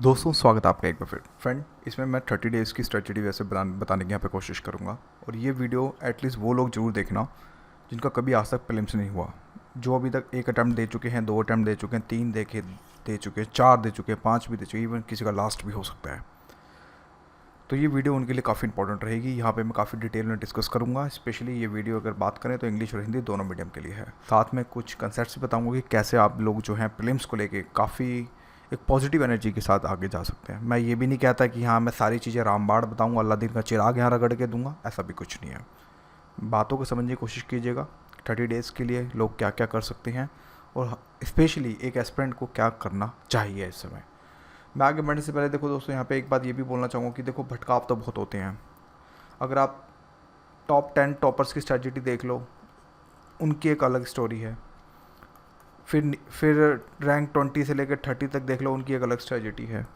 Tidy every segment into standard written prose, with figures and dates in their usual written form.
दोस्तों स्वागत है आपका एक बार फिर फ्रेंड। इसमें मैं 30 डेज़ की स्ट्रेटजी वैसे बताने की यहाँ पे कोशिश करूँगा। और ये वीडियो एटलीस्ट वो लोग ज़रूर देखना जिनका कभी आज तक प्रीलिम्स नहीं हुआ, जो अभी तक एक अटैम्प्ट दे चुके हैं, 2 अटैम्प्ट दे चुके हैं, 3 दे चुके हैं, 4 दे चुके हैं, 5 भी दे चुके हैं, इवन किसी का लास्ट भी हो सकता है। तो ये वीडियो उनके लिए काफ़ी इंपॉर्टेंट रहेगी। यहाँ पे मैं काफ़ी डिटेल में डिस्कस करूँगा। स्पेशली ये वीडियो अगर बात करें तो इंग्लिश और हिंदी दोनों मीडियम के लिए है। साथ में कुछ कंसेप्ट्स बताऊँगा कि कैसे आप लोग जो हैं प्रीलिम्स को लेके काफ़ी एक पॉजिटिव एनर्जी के साथ आगे जा सकते हैं। मैं ये भी नहीं कहता कि हाँ मैं सारी चीज़ें रामबाण बताऊँगा, अल्लाह दिन का चिराग यहाँ रगड़ के दूंगा, ऐसा भी कुछ नहीं है। बातों को समझने की कोशिश कीजिएगा। 30 डेज़ के लिए लोग क्या क्या कर सकते हैं और स्पेशली एक एस्पिरेंट को क्या करना चाहिए इस समय। मैं आगे बढ़ने से पहले देखो दोस्तों, यहाँ पे एक बात ये भी बोलना चाहूँगा कि देखो भटकाव तो बहुत होते हैं। अगर आप टॉप 10 टॉपर्स की स्ट्रेटजी देख लो, उनकी एक अलग स्टोरी है। फिर रैंक 20 से लेकर 30 तक देख लो, उनकी एक अलग स्ट्रेटजी है।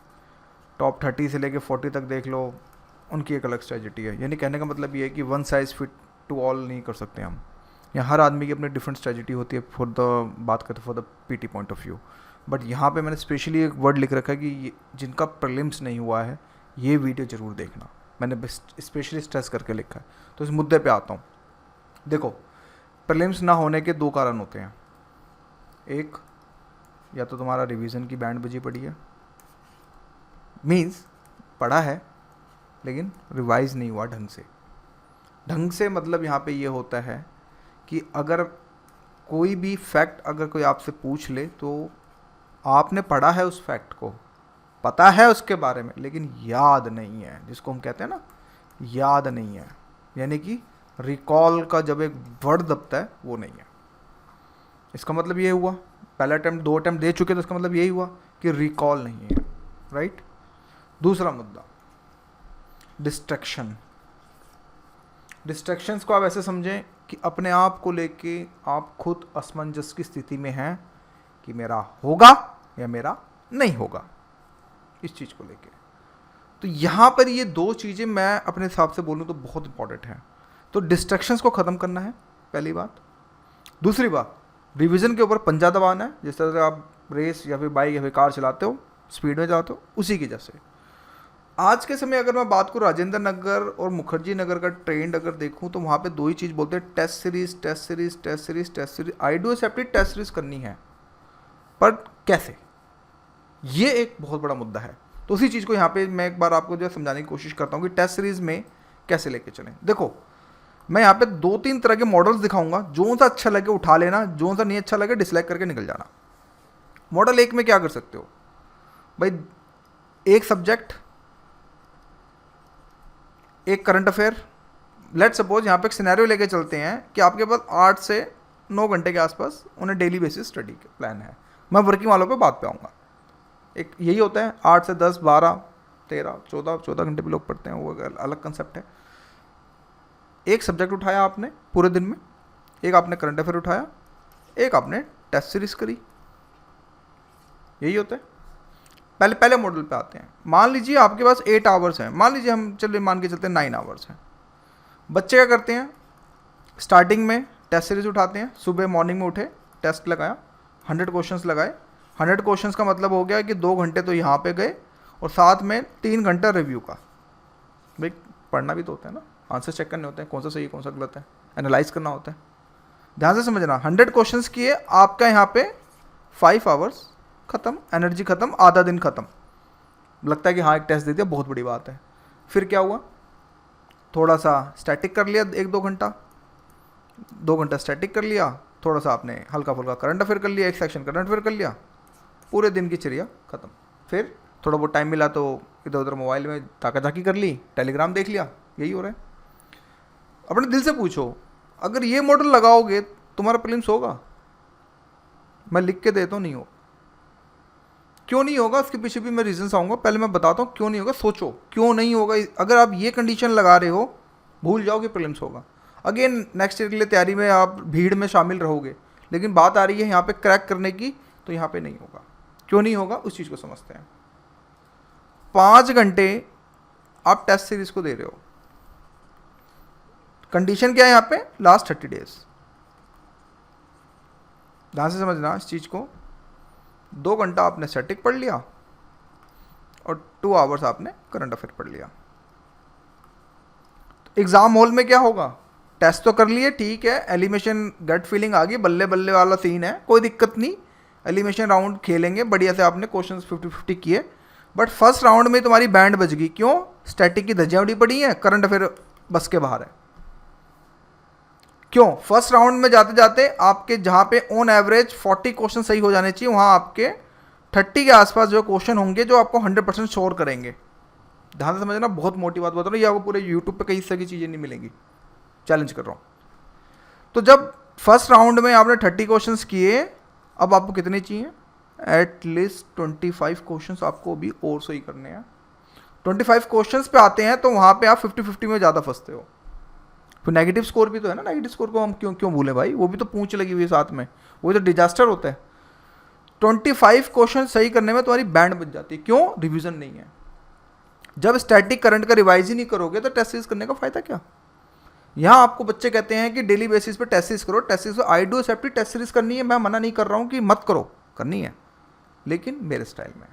टॉप 30 से लेकर 40 तक देख लो, उनकी एक अलग स्ट्रेटजी है। यानी कहने का मतलब ये है कि one size fit to all नहीं कर सकते हम। यहाँ हर आदमी की अपनी डिफरेंट स्ट्रेटजी होती है फॉर द बात करते for the PT point of view. But यहाँ पे मैंने स्पेशली एक वर्ड लिख रखा है कि जिनका प्रीलिम्स नहीं हुआ है ये वीडियो ज़रूर देखना। मैंने स्पेशली स्ट्रेस करके लिखा है। तो इस मुद्दे पे आता हूँ। देखो, प्रीलिम्स ना होने के 2 कारण होते हैं। एक, या तो तुम्हारा रिवीजन की बैंड बजी पड़ी है, मीन्स पढ़ा है लेकिन रिवाइज नहीं हुआ ढंग से मतलब यहाँ पे ये होता है कि अगर कोई भी फैक्ट अगर कोई आपसे पूछ ले तो आपने पढ़ा है उस फैक्ट को, पता है उसके बारे में, लेकिन याद नहीं है, जिसको हम कहते हैं ना याद नहीं है। यानी कि रिकॉल का जब एक वर्ड दबता है वो नहीं है। इसका मतलब ये हुआ पहला अटैम्प्ट 2 अटैम्प्ट दे चुके तो इसका मतलब यही हुआ कि रिकॉल नहीं है, राइट। दूसरा मुद्दा, डिस्ट्रैक्शंस को आप ऐसे समझें कि अपने आप को लेके आप खुद असमंजस की स्थिति में हैं कि मेरा होगा या मेरा नहीं होगा, इस चीज़ को लेके। तो यहाँ पर ये 2 चीज़ें मैं अपने हिसाब से बोलूँ तो बहुत इंपॉर्टेंट हैं। तो डिस्ट्रैक्शंस को ख़त्म करना है, पहली बात। दूसरी बात, रिवीजन के ऊपर पंजा दबाना है। जिस तरह से आप रेस या फिर बाइक या फिर कार चलाते हो, स्पीड में जाते हो, उसी की जैसे आज के समय अगर मैं बात करूँ राजेंद्र नगर और मुखर्जी नगर का ट्रेंड अगर देखूँ तो वहाँ पे 2 ही चीज़ बोलते हैं, test series. I do accept test series करनी है, पर कैसे, ये एक बहुत बड़ा मुद्दा है। तो उसी चीज़ को यहाँ पे मैं एक बार आपको जो समझाने की कोशिश करता हूँ कि टेस्ट सीरीज में कैसे लेके चलें। देखो, मैं यहाँ पे 2-3 तरह के मॉडल्स दिखाऊंगा, जो सा अच्छा लगे उठा लेना, जो सा नहीं अच्छा लगे डिसलाइक करके निकल जाना। मॉडल 1 में क्या कर सकते हो भाई, एक सब्जेक्ट, एक करंट अफेयर। लेट सपोज यहाँ पे एक सिनेरियो लेके चलते हैं कि आपके पास 8 से 9 घंटे के आसपास उन्हें डेली बेसिस स्टडी के प्लान है। मैं वर्किंग वालों पे बात पे आऊँगा। एक यही होता है 8 से 10, 12, 13, 14 घंटे भी लोग पढ़ते हैं, वो अलग कंसेप्ट है। एक सब्जेक्ट उठाया आपने पूरे दिन में, एक आपने करंट अफेयर उठाया, एक आपने टेस्ट सीरीज करी, यही होता है। पहले मॉडल पे आते हैं। मान लीजिए आपके पास 8 आवर्स हैं, मान लीजिए हम चलिए मान के चलते हैं 9 आवर्स हैं। बच्चे क्या करते हैं, स्टार्टिंग में टेस्ट सीरीज उठाते हैं, सुबह मॉर्निंग में उठे, टेस्ट लगाया, 100 क्वेश्चंस लगाए। 100 क्वेश्चंस का मतलब हो गया कि 2 घंटे तो यहाँ पे गए और साथ में 3 घंटा रिव्यू का। भाई पढ़ना भी तो होता है ना, आंसर चेक करने होते हैं, कौन सा सही है कौन सा गलत है, एनालाइज करना होता है। ध्यान से समझना, 100 क्वेश्चंस किए, आपका यहाँ पे 5 आवर्स खत्म, एनर्जी खत्म, आधा दिन खत्म। लगता है कि हाँ एक टेस्ट दे दिया, बहुत बड़ी बात है। फिर क्या हुआ, थोड़ा सा स्टैटिक कर लिया 1-2 घंटा, 2 घंटा स्टैटिक कर लिया, थोड़ा सा आपने हल्का फुल्का करंट अफेयर कर लिया, एक सेक्शन करंट अफेयर कर लिया, पूरे दिन की चर्या खत्म। फिर थोड़ा बहुत टाइम मिला तो इधर उधर मोबाइल में ताका-झाकी कर ली, टेलीग्राम देख लिया, यही हो रहा है। अपने दिल से पूछो, अगर ये मॉडल लगाओगे तुम्हारा प्रीलिम्स होगा? मैं लिख के देता हूँ नहीं हो। क्यों नहीं होगा, उसके पीछे भी मैं रीजंस आऊँगा। पहले मैं बताता हूँ क्यों नहीं होगा, सोचो क्यों नहीं होगा। अगर आप ये कंडीशन लगा रहे हो, भूल जाओ कि प्रीलिम्स होगा। अगेन नेक्स्ट ईयर के लिए तैयारी में आप भीड़ में शामिल रहोगे, लेकिन बात आ रही है यहाँ पे क्रैक करने की, तो यहाँ पे नहीं होगा। क्यों नहीं होगा उस चीज़ को समझते हैं। 5 घंटे आप टेस्ट सीरीज को दे रहे हो, कंडीशन क्या है यहाँ पे, लास्ट 30 डेज। ध्यान से समझना इस चीज़ को। 2 घंटा आपने स्टैटिक पढ़ लिया, और 2 आवर्स आपने करंट अफेयर पढ़ लिया। एग्जाम हॉल में क्या होगा, टेस्ट तो कर लिए, ठीक है, एलिमिनेशन गट फीलिंग आ गई, बल्ले बल्ले वाला सीन है, कोई दिक्कत नहीं, एलिमिनेशन राउंड खेलेंगे बढ़िया से, आपने क्वेश्चन 50-50 किए, बट फर्स्ट राउंड में तुम्हारी बैंड बज गई। क्यों? स्टैटिक की धज्जियां उड़ी पड़ी हैं, करंट अफेयर बस के बाहर है। क्यों? फर्स्ट राउंड में जाते जाते आपके जहां पे ऑन एवरेज 40 क्वेश्चन सही हो जाने चाहिए, वहां आपके 30 के आसपास जो क्वेश्चन होंगे जो आपको 100% श्योर करेंगे। ध्यान से समझना, बहुत मोटी बात बता रहा हूँ, ये आपको पूरे यूट्यूब पे कहीं इस तरह की चीज़ें नहीं मिलेंगी, चैलेंज कर रहा हूँ। तो जब फर्स्ट राउंड में आपने 30 क्वेश्चंस किए, अब आपको कितने चाहिए? एटलीस्ट 25 क्वेश्चंस आपको भी और सही करने हैं। 25 क्वेश्चंस पे आते हैं तो वहाँ पे आप 50-50 में ज़्यादा फंसते हो। फिर नेगेटिव स्कोर भी तो है ना, नेगेटिव स्कोर को हम क्यों क्यों भूलें भाई, वो भी तो पूंछ लगी हुई है साथ में, वो तो डिजास्टर होता है। 25 क्वेश्चन सही करने में तुम्हारी बैंड बच जाती है। क्यों? रिवीजन नहीं है। जब स्टैटिक करंट का रिवाइज ही नहीं करोगे तो टेस्ट सीरीज करने का फायदा क्या? यहाँ आपको बच्चे कहते हैं कि डेली बेसिस पे टेस्ट सीरीज करो, test series I do accept test series करनी है, मैं मना नहीं कर रहा हूँ कि मत करो, करनी है, लेकिन मेरे स्टाइल में।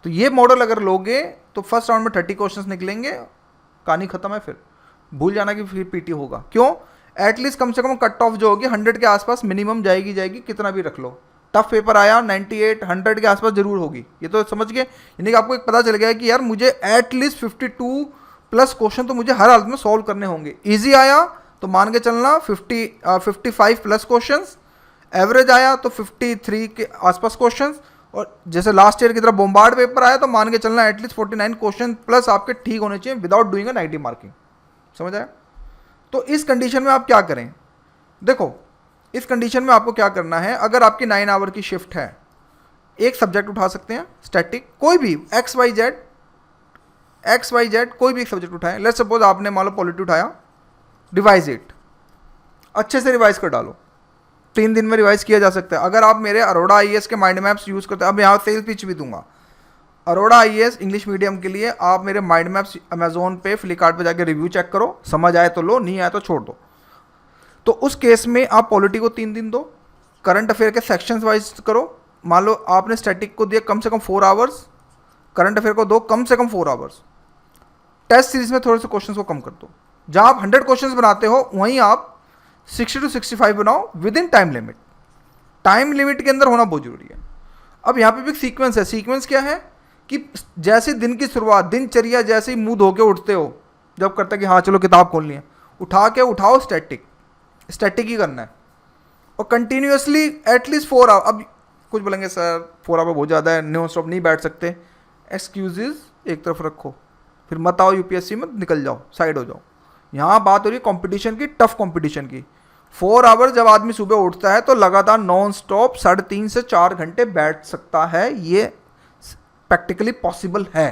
तो ये मॉडल अगर लोगे तो फर्स्ट राउंड में 30 क्वेश्चंस निकलेंगे, कहानी खत्म है, फिर भूल जाना कि फिर पीटी होगा। क्यों? एटलीस्ट कम से कम कट ऑफ जो होगी 100 के आसपास मिनिमम जाएगी, कितना भी रख लो। टफ पेपर आया 98 100 के आसपास जरूर होगी, ये तो समझ गए। यानी कि आपको एक पता चल गया कि यार मुझे एटलीस्ट 52 प्लस क्वेश्चन तो मुझे हर हालत में सॉल्व करने होंगे। इजी आया तो मान के चलना 55 प्लस क्वेश्चंस, एवरेज आया तो 53 के आसपास क्वेश्चंस, और जैसे लास्ट ईयर की तरह बॉम्बार्ड पेपर आया तो मान के चलना एटलीस्ट 49 क्वेश्चन प्लस आपके ठीक होने चाहिए विदाउट डूइंग अ 90 मार्किंग। समझ आया? तो इस कंडीशन में आप क्या करें? देखो, इस कंडीशन में आपको क्या करना है, अगर आपकी 9 आवर की शिफ्ट है, एक सब्जेक्ट उठा सकते हैं स्टैटिक, कोई भी XYZ कोई भी एक सब्जेक्ट उठाएं। लेट्स सपोज आपने मान लो पॉलिटी उठाया, रिवाइज इट, अच्छे से रिवाइज कर डालो, 3 दिन में रिवाइज किया जा सकता है। अगर आप मेरे अरोड़ा IAS के माइंड मैप्स यूज़ करते हैं, अब यहाँ सेल्स पिच भी दूंगा, अरोड़ा IAS इंग्लिश मीडियम के लिए आप मेरे माइंड मैप्स अमेजोन पे, फ्लिपकार्ट पे जाकर रिव्यू चेक करो, समझ आए तो लो, नहीं आए तो छोड़ दो। तो उस केस में आप पॉलिटी को 3 दिन दो, करंट अफेयर के सेक्शंस वाइज करो। मान लो आपने स्टैटिक को दिया कम से कम 4 आवर्स, करंट अफेयर को दो कम से कम 4 आवर्स, टेस्ट सीरीज में थोड़े से क्वेश्चंस को कम कर दो। जहां आप 100 क्वेश्चंस बनाते हो वहीं आप 60 to 65 बनाओ with in time limit. Time limit के अंदर होना बहुत जरूरी है। अब यहाँ पे भी सीक्वेंस है। सीक्वेंस क्या है कि जैसे दिन की शुरुआत, दिनचर्या जैसे ही मुंह धो के उठते हो, जब करते कि हाँ चलो किताब खोलनी है, उठाओ स्टैटिक ही करना है, और कंटिन्यूसली एटलीस्ट 4 आवर। अब कुछ बोलेंगे सर 4 आवर बहुत ज़्यादा है, नॉन स्टॉप नहीं बैठ सकते, एक्सक्यूजेज एक तरफ रखो, फिर मत आओ UPSC में, निकल जाओ, साइड हो जाओ। यहाँ बात हो रही है कंपटीशन की, टफ कंपटीशन की। 4 आवर जब आदमी सुबह उठता है तो लगातार नॉन स्टॉप 3.5 से 4 घंटे बैठ सकता है। ये प्रैक्टिकली पॉसिबल है,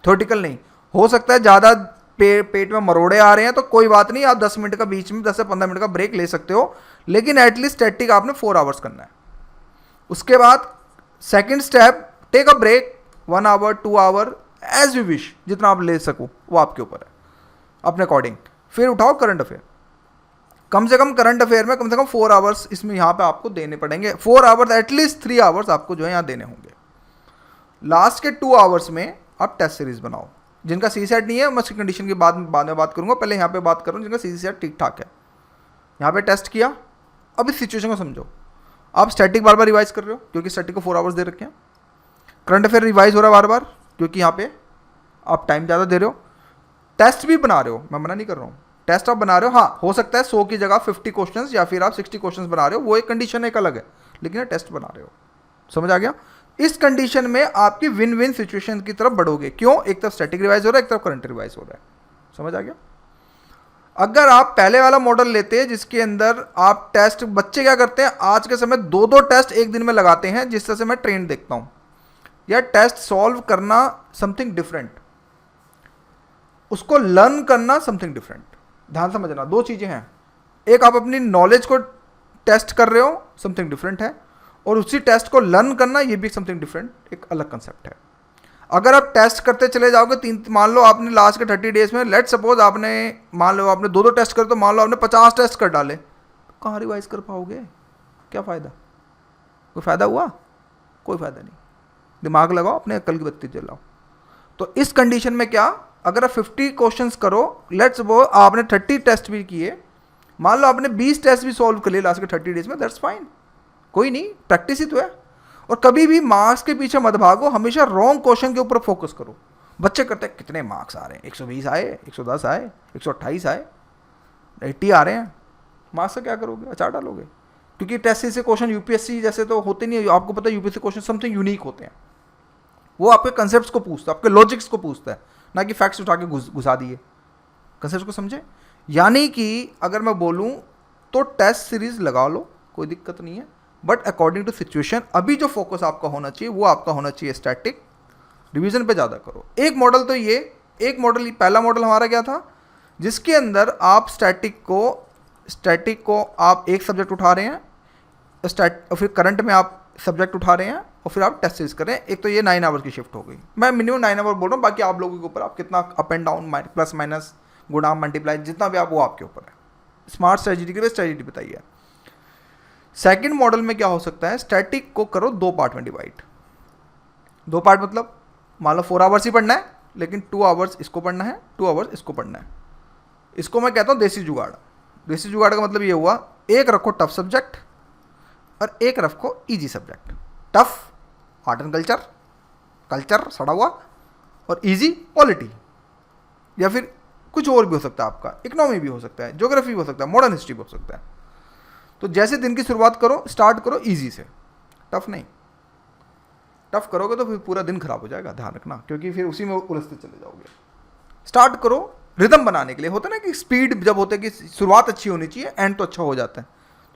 थ्योरेटिकल नहीं। हो सकता है ज़्यादा पेट में मरोड़े आ रहे हैं तो कोई बात नहीं, आप 10 मिनट का बीच में 10 से 15 मिनट का ब्रेक ले सकते हो, लेकिन एटलीस्ट स्टैटिक आपने 4 आवर्स करना है। उसके बाद second step, take a break 1 hour 2 hour as you wish, जितना आप ले सको वो आपके ऊपर है, अपने अकॉर्डिंग। फिर उठाओ करंट अफेयर, कम से कम करंट अफेयर में कम से कम 4 आवर्स इसमें यहाँ पे आपको देने पड़ेंगे। 4 आवर्स एटलीस्ट 3 आवर्स आपको जो है यहाँ देने होंगे। लास्ट के 2 आवर्स में आप टेस्ट सीरीज बनाओ। जिनका CSAT नहीं है मैं उसकी कंडीशन की बाद में बात करूंगा, पहले यहाँ पे बात करूँ जिनका CSAT ठीक ठाक है। यहाँ पे टेस्ट किया, अब इस सिचुएशन को समझो। आप स्टैटिक बार बार रिवाइज कर रहे हो क्योंकि स्टैटिक को 4 आवर्स दे रखे हैं, करंट अफेयर रिवाइज हो रहा है बार बार क्योंकि यहाँ पे आप टाइम ज़्यादा दे रहे हो, टेस्ट भी बना रहे हो, मैं मना नहीं कर रहा हूँ, टेस्ट आप बना रहे हो। हाँ, हो सकता है 100 की जगह 50 क्वेश्चंस या फिर आप 60 क्वेश्चंस बना रहे हो, वो एक कंडीशन एक अलग है, लेकिन टेस्ट बना रहे हो। समझ आ गया? इस कंडीशन में आपकी विन विन सिचुएशन की तरफ बढ़ोगे। क्यों? एक तरफ स्टैटिक रिवाइज हो रहा है, एक तरफ करंट रिवाइज हो रहा है। समझ आ गया? अगर आप पहले वाला मॉडल लेते हैं जिसके अंदर आप टेस्ट, बच्चे क्या करते हैं आज के समय 2-2 टेस्ट एक दिन में लगाते हैं, जिस तरह से मैं ट्रेंड देखता हूं, या टेस्ट सॉल्व करना समथिंग डिफरेंट, उसको लर्न करना समथिंग डिफरेंट। ध्यान समझना, 2 चीजें हैं। एक आप अपनी नॉलेज को टेस्ट कर रहे हो, समथिंग डिफरेंट है, और उसी टेस्ट को लर्न करना, ये भी समथिंग डिफरेंट, एक अलग कंसेप्ट है। अगर आप टेस्ट करते चले जाओगे, मान लो आपने लास्ट के 30 डेज में, लेट सपोज आपने मान लो आपने 2-2 टेस्ट कर, तो मान लो आपने 50 टेस्ट कर डाले, कहाँ रिवाइज कर पाओगे? क्या फ़ायदा? कोई फ़ायदा हुआ? कोई फ़ायदा नहीं। दिमाग लगाओ, अपने अक्ल की बत्ती जलाओ। तो इस कंडीशन में क्या, अगर आप 50 क्वेश्चंस करो, लेट्स सपोज आपने 30 टेस्ट भी किए, मान लो आपने 20 टेस्ट भी सॉल्व कर लिए लास्ट के 30 डेज में, दैट्स फाइन, कोई नहीं, प्रैक्टिस ही तो है। और कभी भी मार्क्स के पीछे मत भागो, हमेशा रॉन्ग क्वेश्चन के ऊपर फोकस करो। बच्चे करते हैं कितने मार्क्स आ रहे हैं, 120 आए, 110 आए, 128 आए, 80 आ रहे हैं, मार्क्स से क्या करोगे, अचार डालोगे। क्योंकि टेस्ट से क्वेश्चन यूपीएससी जैसे तो होते नहीं है, आपको पता है यूपीएससी क्वेश्चन समथिंग यूनिक होते हैं। वो आपके कंसेप्ट्स को पूछता है, आपके लॉजिक्स को पूछता है, ना कि फैक्ट्स उठा के घुसा दिए। कंसेप्ट को समझे? यानी कि अगर मैं बोलूं तो टेस्ट सीरीज लगा लो, कोई दिक्कत नहीं है, बट अकॉर्डिंग टू सिचुएशन अभी जो फोकस आपका होना चाहिए वो आपका होना चाहिए स्टैटिक, रिवीजन पे ज़्यादा करो। एक मॉडल तो ये, एक मॉडल, पहला मॉडल हमारा क्या था, जिसके अंदर आप स्टैटिक को आप एक सब्जेक्ट उठा रहे हैं, और फिर करंट में आप सब्जेक्ट उठा रहे हैं, और फिर आप टेस्ट सीरीज कर रहे हैं। एक तो ये 9 आवर्स की शिफ्ट हो गई, मैं मिनिमम 9 आवर बोल रहा हूँ, बाकी आप लोगों के ऊपर, आप कितना up and down, plus minus, गुणा मल्टीप्लाई, जितना भी आप, वो आपके ऊपर है। स्मार्ट स्ट्रेटजी के लिए स्ट्रेटजी बताइए। सेकंड मॉडल में क्या हो सकता है, स्टैटिक को करो 2 पार्ट में डिवाइड। 2 पार्ट मतलब मान लो 4 आवर्स ही पढ़ना है, लेकिन 2 आवर्स इसको पढ़ना है, 2 आवर्स इसको पढ़ना है। इसको मैं कहता हूँ देसी जुगाड़। देसी जुगाड़ का मतलब ये हुआ, एक रखो टफ सब्जेक्ट और एक रखो easy subject. Tough art and culture सड़ा हुआ, और इजी पॉलिटी, या फिर कुछ और भी हो सकता है, आपका इकोनॉमी भी हो सकता है, ज्योग्राफी भी हो सकता है, मॉडर्न हिस्ट्री भी हो सकता है। तो जैसे दिन की शुरुआत करो, स्टार्ट करो इजी से, टफ नहीं। टफ करोगे तो फिर पूरा दिन खराब हो जाएगा, ध्यान रखना, क्योंकि फिर उसी में उलझते चले जाओगे। स्टार्ट करो रिदम बनाने के लिए, होता है ना कि स्पीड जब होता है कि शुरुआत अच्छी होनी चाहिए, एंड तो अच्छा हो जाता है।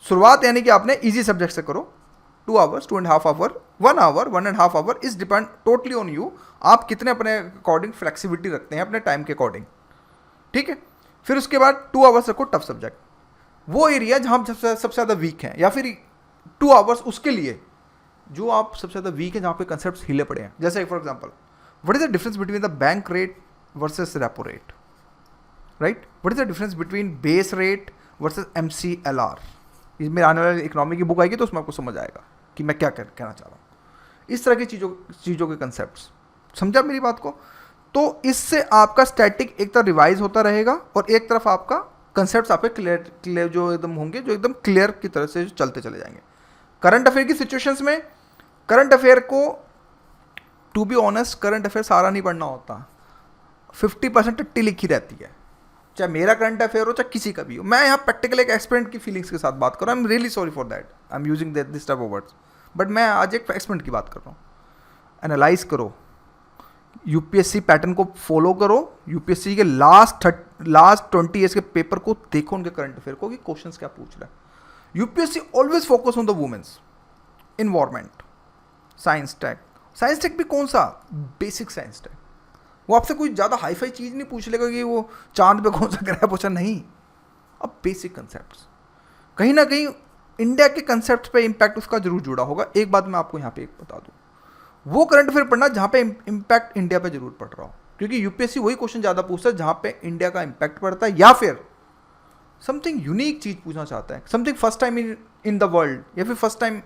शुरुआत यानी कि आपने इजी सब्जेक्ट से करो, 2 hours, 2.5 hour, 1 hour, 1.5 hour, is depend totally on you, आप कितने अपने अकॉर्डिंग फ्लेक्सिबिलिटी रखते हैं अपने टाइम के अकॉर्डिंग, ठीक है। फिर उसके बाद 2 आवर्स रखो टफ सब्जेक्ट, वो एरिया जहाँ सबसे ज़्यादा वीक हैं, या फिर 2 आवर्स उसके लिए जो आप सबसे ज़्यादा वीक है, जहाँ पे कंसेप्ट हिले पड़े हैं। जैसे for example, what is the difference between the bank rate versus repo rate, right? What is the difference between base rate versus MCLR? इसमें आने वाली इकोनॉमी की बुक आएगी तो उसमें आपको समझ आएगा कि मैं क्या कहना चाह रहा हूँ। इस तरह की चीज़ों के कंसेप्ट्स, समझा मेरी बात को? तो इससे आपका स्टैटिक एक तरफ रिवाइज होता रहेगा, और एक तरफ आपका कंसेप्ट्स आपके क्लियर जो एकदम होंगे, जो एकदम क्लियर की तरह से चलते चले जाएंगे। करंट अफेयर की सिचुएशंस में, करंट अफेयर को to be honest, current affair सारा नहीं पढ़ना होता, 50% टट्टी लिखी रहती है, चाहे मेरा करंट अफेयर हो चाहे किसी का भी हो। मैं यहाँ प्रैक्टिकल एक एक्सपेरिमेंट की फीलिंग्स के साथ बात कर रहा हूँ, I am really sorry for that, I am using this type of words, but मैं आज एक एक्सपेरिमेंट की बात कर रहा हूँ। एनालाइज करो, यूपीएससी पैटर्न को फॉलो करो, यूपीएससी के लास्ट 20 ईयर्स के पेपर को देखो, उनके करंट अफेयर को, कि क्वेश्चंस क्या पूछ रहा है। UPSC always focus on the womens, environment, science tech भी कौन सा, बेसिक साइंस टेक। वो आपसे कोई ज़्यादा हाईफाई चीज़ नहीं पूछ लेगा कि वो चांद पे कौन सा ग्रह पहुंचा, नहीं। अब बेसिक कंसेप्ट, कहीं ना कहीं इंडिया के कंसेप्ट पे इम्पैक्ट उसका जरूर जुड़ा होगा। एक बात मैं आपको यहाँ पे एक बता दूँ, वो करंट अफेयर पढ़ना जहाँ पे इम्पैक्ट इंडिया पे जरूर पड़ रहा हो, क्योंकि यूपीएससी वही क्वेश्चन ज़्यादा पूछता है जहाँ पे इंडिया का इम्पैक्ट पड़ता है, या फिर समथिंग यूनिक चीज़ पूछना चाहता है, something first time in the world, या फिर first time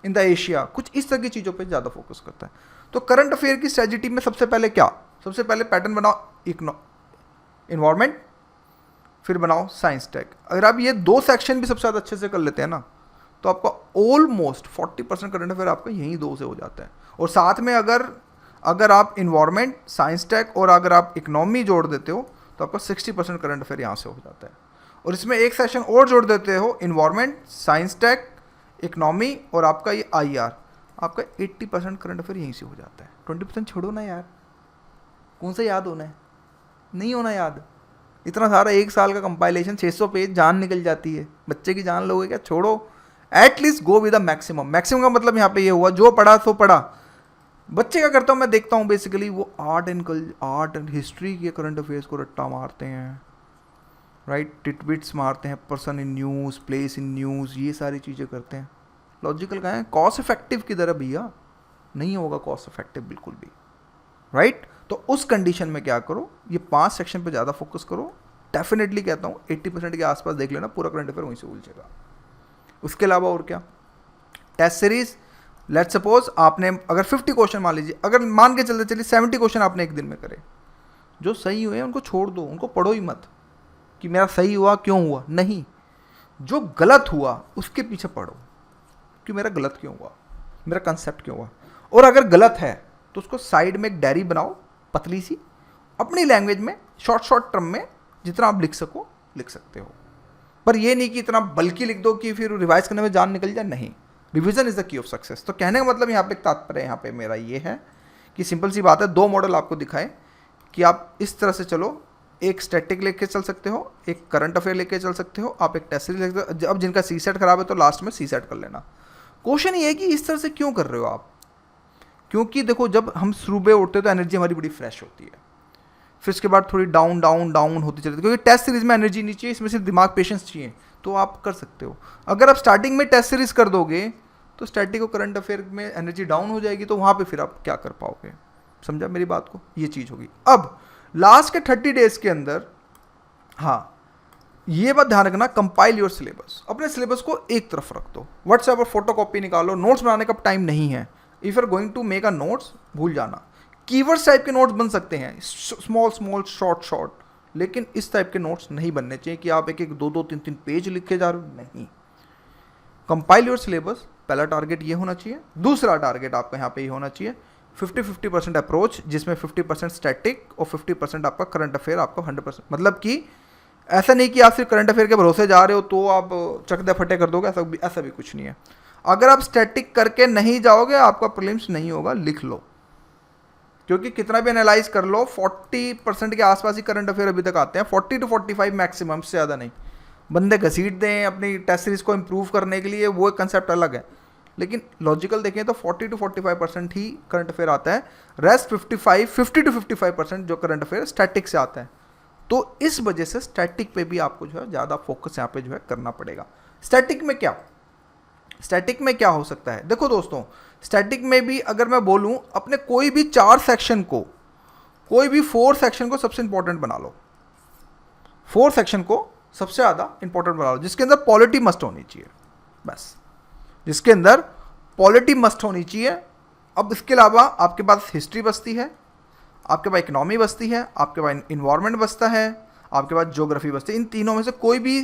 in the Asia, कुछ इस तरह की चीज़ों पे ज़्यादा फोकस करता है। तो करंट अफेयर की स्ट्रेटजी में सबसे पहले क्या, सबसे पहले पैटर्न बनाओ इन्वायरमेंट, फिर बनाओ साइंस टेक। अगर आप ये 2 सेक्शन भी सबसे ज़्यादा अच्छे से कर लेते हैं ना, तो आपका ऑलमोस्ट 40% करंट अफेयर आपका यहीं 2 से हो जाता है। और साथ में अगर आप इन्वायरमेंट, साइंस टेक और अगर आप इकोनॉमी जोड़ देते हो, तो आपका 60% करंट अफेयर यहाँ से हो जाता है। और इसमें एक सेशन और जोड़ देते हो, इन्वायरमेंट, साइंस टेक, इकोनॉमी और आपका ये IR, आपका 80% करंट अफेयर यहीं से हो जाता है। 20% छोड़ो ना यार, कौन सा याद होना है, नहीं होना याद। इतना सारा 1 साल का कंपाइलेशन, 600 पेज, जान निकल जाती है, बच्चे की जान लोगे क्या, छोड़ो। At least go with the maximum. Maximum का मतलब यहाँ पे ये हुआ, जो पढ़ा सो पढ़ा। बच्चे क्या करता हूँ मैं देखता हूँ, बेसिकली वो आर्ट एंड हिस्ट्री के करंट अफेयर्स को रट्टा मारते हैं, राइट, टिटबिट्स मारते हैं, person in news, place in news, ये सारी चीज़ें करते हैं। लॉजिकल कहाँ है, कॉस्ट इफेक्टिव की तरह भैया नहीं होगा, कॉस्ट इफेक्टिव बिल्कुल भी, राइट। तो उस कंडीशन में क्या करो, ये 5 सेक्शन पे ज़्यादा फोकस करो। डेफिनेटली कहता हूँ 80% के आसपास देख लेना, पूरा करंट अफेयर वहीं से उलझेगा। उसके अलावा और क्या, टेस्ट सीरीज लेट्स सपोज आपने अगर 50 क्वेश्चन मान लीजिए, अगर मान के चलते चलिए 70 क्वेश्चन आपने एक दिन में करे, जो सही हुए उनको छोड़ दो, उनको पढ़ो ही मत कि मेरा सही हुआ क्यों हुआ, नहीं, जो गलत हुआ उसके पीछे पढ़ो कि मेरा गलत क्यों हुआ, मेरा कंसेप्ट क्यों हुआ। और अगर गलत है तो उसको साइड में एक डायरी बनाओ पतली सी, अपनी लैंग्वेज में शॉर्ट टर्म में जितना आप लिख सको लिख सकते हो, पर ये नहीं कि इतना बल्कि लिख दो कि फिर रिवाइज करने में जान निकल जाए, नहीं। Revision is the key of success. तो कहने का मतलब यहाँ पे तात्पर्य यहाँ पे मेरा ये है कि सिंपल सी बात है, 2 मॉडल आपको दिखाए कि आप इस तरह से चलो, एक स्टैटिक लेके चल सकते हो, एक करंट अफेयर लेके चल सकते हो, आप एक टेस्ट सीरीज लेके, अब जिनका सी सेट खराब है तो लास्ट में सी सेट कर लेना। क्वेश्चन ये है कि इस तरह से क्यों कर रहे हो आप, क्योंकि देखो जब हम सुबह उठते हैं तो एनर्जी हमारी बड़ी फ्रेश होती है, फिर उसके बाद थोड़ी डाउन डाउन डाउन होती चलती है, क्योंकि टेस्ट सीरीज में एनर्जी नहीं चाहिए, इसमें सिर्फ दिमाग पेशेंस चाहिए, तो आप कर सकते हो। अगर आप स्टार्टिंग में टेस्ट सीरीज कर दोगे तो स्टैटिक और करंट अफेयर में एनर्जी डाउन हो जाएगी, तो वहाँ पे फिर आप क्या कर पाओगे, समझा मेरी बात को, ये चीज़ होगी। अब लास्ट के 30 डेज के अंदर, हाँ ये बात ध्यान रखना, कंपाइल योर सिलेबस, अपने सिलेबस को एक तरफ रख दो, व्हाट्सएप पर फोटो कॉपी निकालो, नोट्स बनाने का टाइम नहीं है। If you are going to make a notes, भूल जाना, कीवर्ड्स टाइप के नोट्स बन सकते हैं, स्मॉल शॉर्ट, लेकिन इस टाइप के नोट्स नहीं बनने चाहिए कि आप एक 2 3 पेज लिखे जा रहे हो, नहीं। कंपाइल योर सिलेबस, पहला टारगेट ये होना चाहिए। दूसरा टारगेट आपका यहाँ पे ये होना चाहिए 50-50% अप्रोच, जिसमें 50% स्टैटिक और 50% आपका करंट अफेयर, आपका 100%, मतलब कि ऐसा नहीं कि आप सिर्फ करंट अफेयर के भरोसे जा रहे हो तो आप चकदे फटे कर दोगे, ऐसा भी कुछ नहीं है। अगर आप स्टैटिक करके नहीं जाओगे आपका प्रीलिम्स नहीं होगा, लिख लो, क्योंकि कितना भी एनालाइज कर लो 40% के आसपास ही करंट अफेयर अभी तक आते हैं, 40 to 45 मैक्सिमम, से ज़्यादा नहीं। बंदे घसीट दें अपनी टेस्ट सीरीज को इम्प्रूव करने के लिए, वो एक कंसेप्ट अलग है, लेकिन लॉजिकल देखें तो 40 to 45% ही करंट अफेयर आता है, रेस्ट 50 to 55% जो करंट अफेयर स्टैटिक से आता है। तो इस वजह से स्टैटिक पे भी आपको जो है ज़्यादा फोकस यहाँ पे जो है करना पड़ेगा। स्टैटिक में क्या हो सकता है, देखो दोस्तों, स्टैटिक में भी अगर मैं बोलूँ, अपने कोई भी 4 सेक्शन को, कोई भी 4 सेक्शन को सबसे इंपॉर्टेंट बना लो, 4 सेक्शन को सबसे ज़्यादा इंपॉर्टेंट बना लो, जिसके अंदर पॉलिटी मस्ट होनी चाहिए, बस, जिसके अंदर पॉलिटी मस्ट होनी चाहिए। अब इसके अलावा आपके पास हिस्ट्री बचती है, आपके पास इकोनॉमी बचती है, आपके पास इन्वायरमेंट बचता है, आपके पास ज्योग्राफी बचती है। इन तीनों में से कोई भी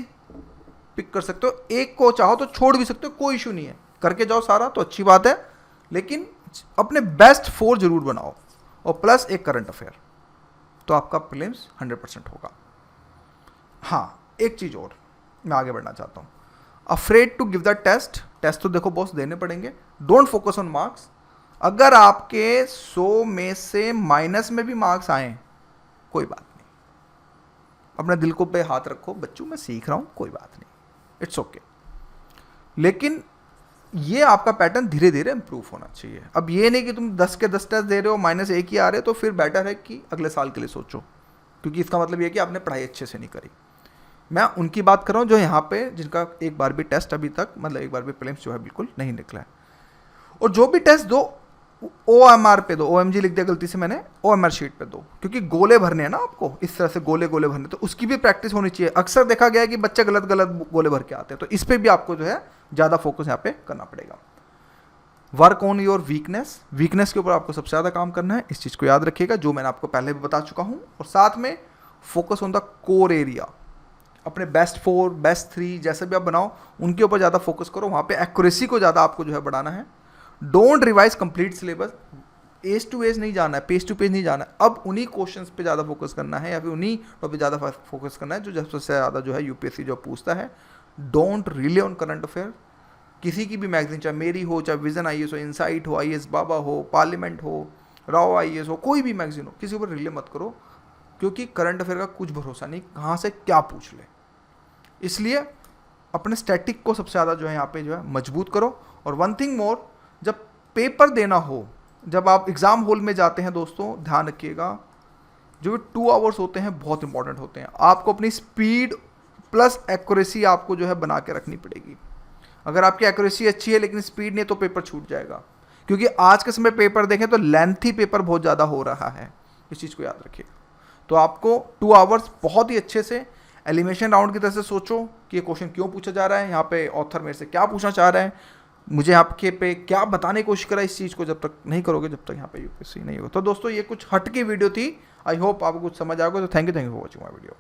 पिक कर सकते हो, एक को चाहो तो छोड़ भी सकते हो, कोई इशू नहीं है, करके जाओ सारा तो अच्छी बात है, लेकिन अपने बेस्ट 4 जरूर बनाओ, और प्लस एक करंट अफेयर, तो आपका प्रीलिम्स 100% होगा। हाँ, एक चीज़ और मैं आगे बढ़ना चाहता हूँ, afraid to give the test तो देखो बॉस देने पड़ेंगे, डोंट फोकस ऑन मार्क्स। अगर आपके 100 में से माइनस में भी मार्क्स आए, कोई बात नहीं, अपने दिल को पे हाथ रखो, बच्चों मैं सीख रहा हूँ, कोई बात नहीं, इट्स ओके। लेकिन ये आपका पैटर्न धीरे धीरे इंप्रूव होना चाहिए। अब ये नहीं कि तुम 10 के 10 टेस्ट दे रहे हो, -1 ही आ रहे, तो फिर बेटर है कि अगले साल के लिए सोचो, क्योंकि इसका मतलब ये कि आपने पढ़ाई अच्छे से नहीं करी। मैं उनकी बात कर रहा हूँ जो यहाँ पे, जिनका एक बार भी टेस्ट अभी तक, मतलब एक बार भी प्रीलिम्स जो है बिल्कुल नहीं निकला है, और जो भी टेस्ट दो OMR पे दो, OMG लिख दिया गलती से मैंने, OMR शीट पे दो, क्योंकि गोले भरने हैं ना आपको, इस तरह से गोले भरने, तो उसकी भी प्रैक्टिस होनी चाहिए। अक्सर देखा गया है कि बच्चे गलत गोले भर के आते हैं, तो इस पर भी आपको जो है ज़्यादा फोकस यहाँ पे करना पड़ेगा। वर्क ऑन योर वीकनेस के ऊपर आपको सबसे ज़्यादा काम करना है, इस चीज़ को याद रखिएगा, जो मैंने आपको पहले भी बता चुका हूँ। और साथ में focus on the core area, अपने बेस्ट 4 बेस्ट 3 जैसे भी आप बनाओ, उनके ऊपर ज़्यादा फोकस करो, वहाँ पे एक्यूरेसी को ज़्यादा आपको जो है बढ़ाना है। Don't revise complete syllabus, edge to edge नहीं जाना है, पेज टू पेज नहीं जाना है, अब उन्हीं क्वेश्चंस पे ज़्यादा फोकस करना है, या फिर उन्हीं टॉपिक ज़्यादा फोकस करना है जो सबसे ज़्यादा जो है यूपीएससी जो पूछता है। Don't relay on current affair, किसी की भी मैगजीन, चाहे मेरी हो, चाहे विजन IAS हो, इनसाइट हो, IAS बाबा हो, पार्लियामेंट हो, राव IAS हो, कोई भी मैगजीन हो, किसी ऊपर रिले मत करो, क्योंकि करंट अफेयर का कुछ भरोसा नहीं, कहाँ से क्या पूछ ले। इसलिए अपने स्टैटिक को सबसे ज़्यादा जो है यहाँ पे जो है मजबूत करो। और वन थिंग मोर, जब पेपर देना हो, जब आप एग्ज़ाम हॉल में जाते हैं दोस्तों, ध्यान रखिएगा, जो 2 आवर्स होते हैं बहुत इंपॉर्टेंट होते हैं। आपको अपनी स्पीड प्लस एक्यूरेसी आपको जो है बना के रखनी पड़ेगी। अगर आपकी एक्यूरेसी अच्छी है लेकिन स्पीड नहीं, तो पेपर छूट जाएगा, क्योंकि आज के समय पेपर देखें तो लेंथी पेपर बहुत ज़्यादा हो रहा है, इस चीज़ को याद रखिएगा। तो आपको 2 आवर्स बहुत ही अच्छे से एलिमिनेशन राउंड की तरह से सोचो कि ये क्वेश्चन क्यों पूछा जा रहा है, यहाँ पे ऑथर मेरे से क्या पूछना चाह रहा है, मुझे आपके पे क्या बताने की कोशिश करा इस चीज़ को, जब तक नहीं करोगे, जब तक यहाँ पे यूपीएससी नहीं होगा। तो दोस्तों ये कुछ हट की वीडियो थी, आई होप आपको कुछ समझ आ गया। तो thank you for watching my video.